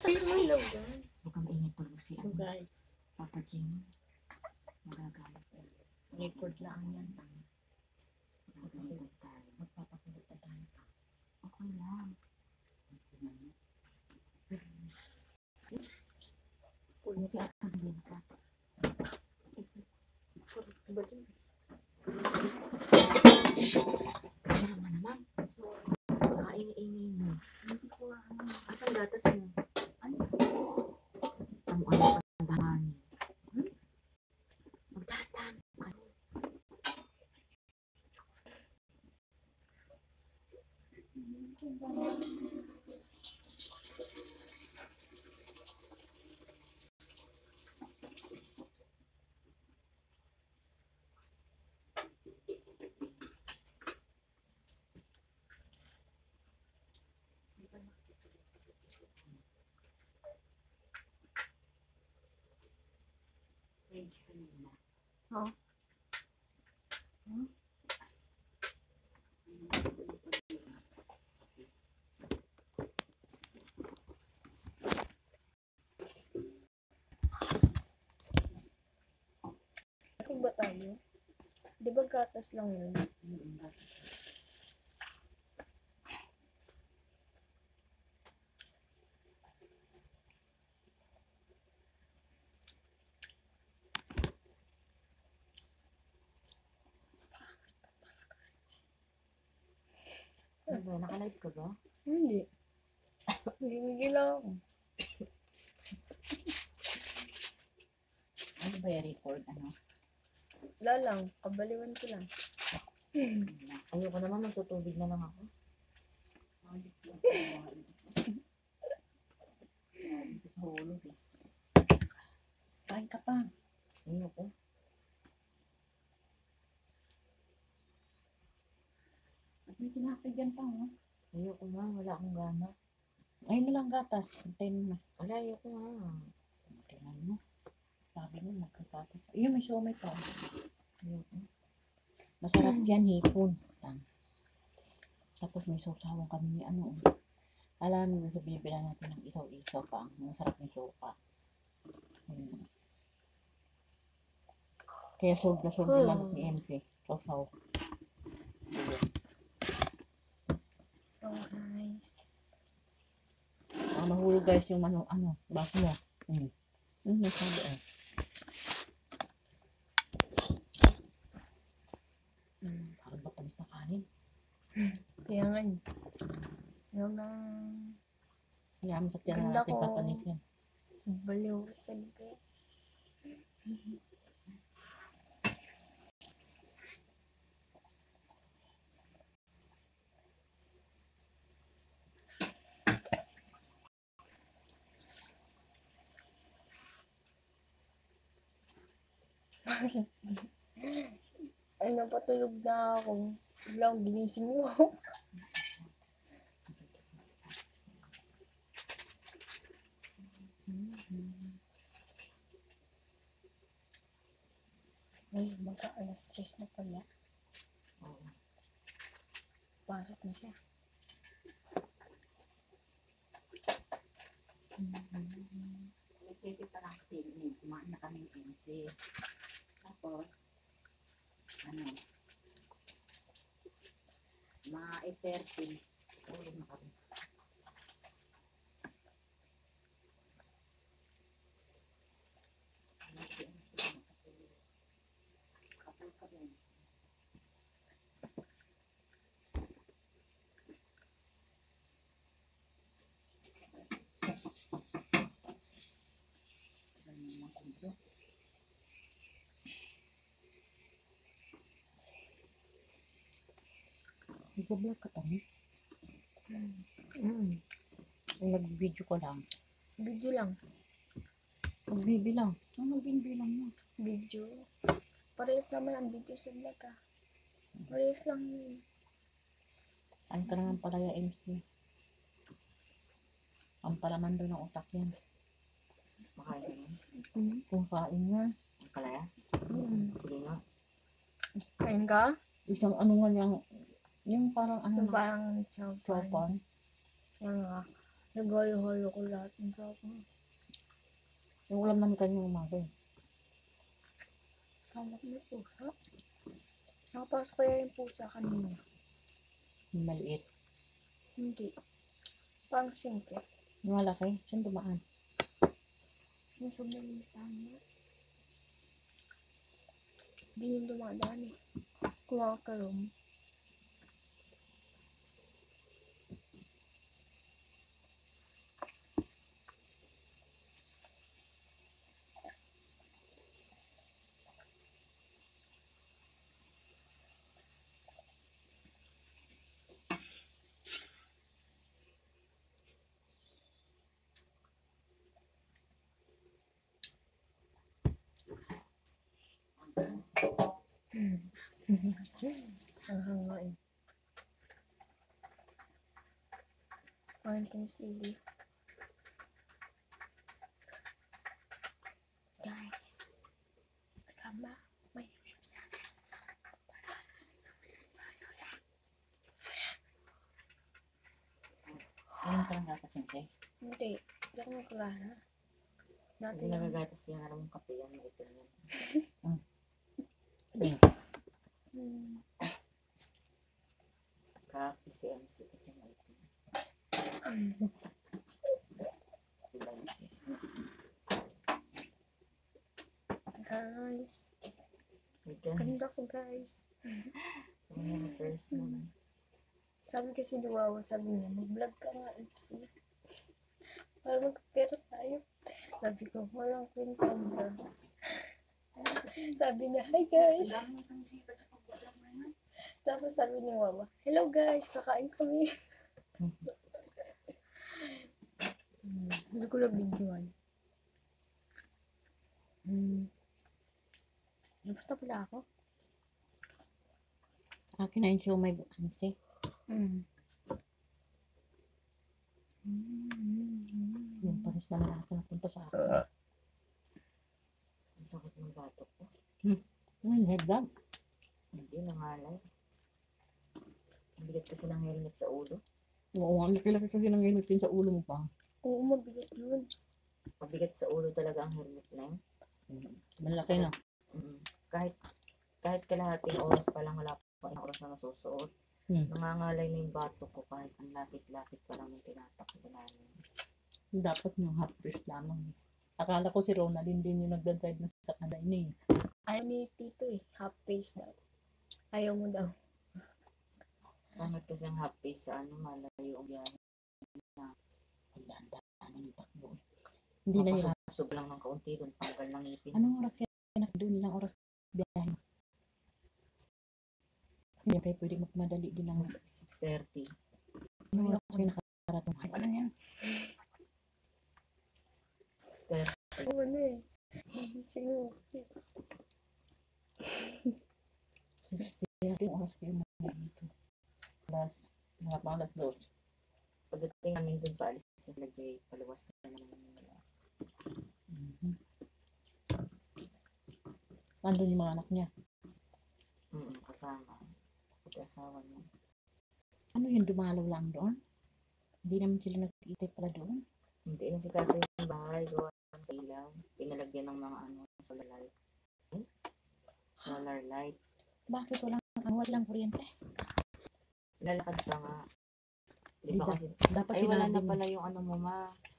Hello guys. Huwag kang ingay tulog si So guys, Papa Jim. Magagalit. record lang yan. Magpapagod tayo. Magpapagod pa tayo. Okay lang. Ulit Si Ate Blinka. Tama naman. Kaingay-ingay mo. Hindi ko ano. Asan gatas mo? Ano? Tamo ano pandahan. Magdatan ka. Oh. Ano ba tayo? Di ba gatas lang yun? Ano ba? Naka-live ka ba? Hindi. Hindi lang ako. Ano ba yung record? Ano? Wala lang. Kabaliwan ko lang. Ayoko naman, magtutubig na lang ako. Hulog eh. Kain ka pa. Ayoko. At may kinakay dyan pa, ha? Ayoko nga, wala akong gana. Ayun na lang gatas. Hintayin mo na. Wala, ayoko nga. Tingnan mo. Sabi mo, magkagatas. Ayun, may siomay pa. Ayoko. Masarap yan, hipon. Yan. Tapos may sausawang kami ni ano. Alam mo, bibila natin ng isaw-isaw pa. Masarap ng sopa. Kaya sold na yung manok ni MC. Sausaw. So guys. Mahulog guys yung manok. Ano? Bako mo. Sabi eh. Bakit ba tamis na kanin? Kaya nga yun. Yung na... Kaya mo sa tira natin papanis yan. Baliw sa guys. Ay, napatulog na ako. Biglang ginising mo. Ay, magka alas 3 na pala. Oo. Pasok na siya. Nagkikita lang kasi kumain na kami ng MC. Tapos, ano, mga 8:30, uwi na kami. Nag-vlog ka tayo? Nag-video ko lang. Video lang? Magbibilang. Ano magbibilang mo? Video. Parehas naman ang video sa vlog ah. Parehas lang yun. Ano ka naman pala yung MC? Ang palaman doon ng utak yan. Makain na yun. Kung kain nga. Ang palaya? Sige nga. Kain ka? Isang ano nga yung parang ano na. Parang chopan. Yan nga. Naghayo-hayo ko lahat ng sapa. Yung ulam namin kanyang umaga eh. Tawag mo pusa. Nakapasok kaya yung pusa kanina. Yung maliit. Hindi. Parang singke. Yung malaki, saan dumaan? Yung sumalitan mo. Hindi yung dumadaan eh. Kumakalong. Ang hangain. Kain ko yung sili. Guys, kama, may YouTube sa akin. Ayun ka lang gatas eh. Hindi, hindi ako magkakala. Dati Hindi lang. nagagatas yung alam mong kape yan. Ito yan. Kape si MC kasi maitim. Diba MC? Guys, Hey ganda guys. ko guys. Ano yung first mo? Sabi kasi ni Wawa, sabi niya, mag-vlog ka nga, FC. Para magkakira tayo. Sabi ko, walang kwenta vlog. Sabi niya, hi guys. Tapos sabi ni Wawa, hello guys, kakain kami. Hindi ko lang videoan. Basta pala ako. Akin na yung show may MC. Yung pares naman ako napunta sa akin. Ang sakit ng batok ko. Headband. Hindi, nangalay. Ang bigat kasi ng helmet sa ulo. Oo, ang laki-laki kasi ng helmet din sa ulo mo pa. Oo, mabigat yun. Mabigat sa ulo talaga ang helmet na yun. Malaki na. Kahit kalahating oras pa lang, wala pa yung oras na nasusuot. Nangangalay na yung batok ko kahit ang lapit-lapit pa lang yung tinatakbo namin. Dapat yung half face lamang. Akala ko si Ronaldin din yung nagdadrive na sa kanila eh. Ayaw ni Tito eh, half face daw. Ayaw mo daw. Kahit kasi ang half face sa malayo ang biyahe. Pagdaan-daan ng takbo. Hindi na hirap. Mapasubsob lang ng kaunti doon, tanggal ng ngipin. Anong oras kaya doon? Ilang oras biyahe? Hindi kayo pwede magmadali din ng 6:30. anong oras kayo nakarating? Ay, ano yan? 6:30. Oo na eh. Nagising mo. 6:30 oras kayo madali dito. Mga pangas doon. Pagdating namin doon, paalis na sila Jay, paluwas na naman nila. Nandun yung mga anak niya. Kasama. Pag-asawa niya. Ano yun, dumalaw lang doon? Hindi naman sila nag-iitay pala doon? Hindi na si kaso yung bahay, gawa sa ilaw. Pinalagyan ng mga solar light. Solar light. Bakit walang kuryente? Lalakad pa nga. Di ba kasi, Dapat ay wala na sinabi mo. pala yung mo ma.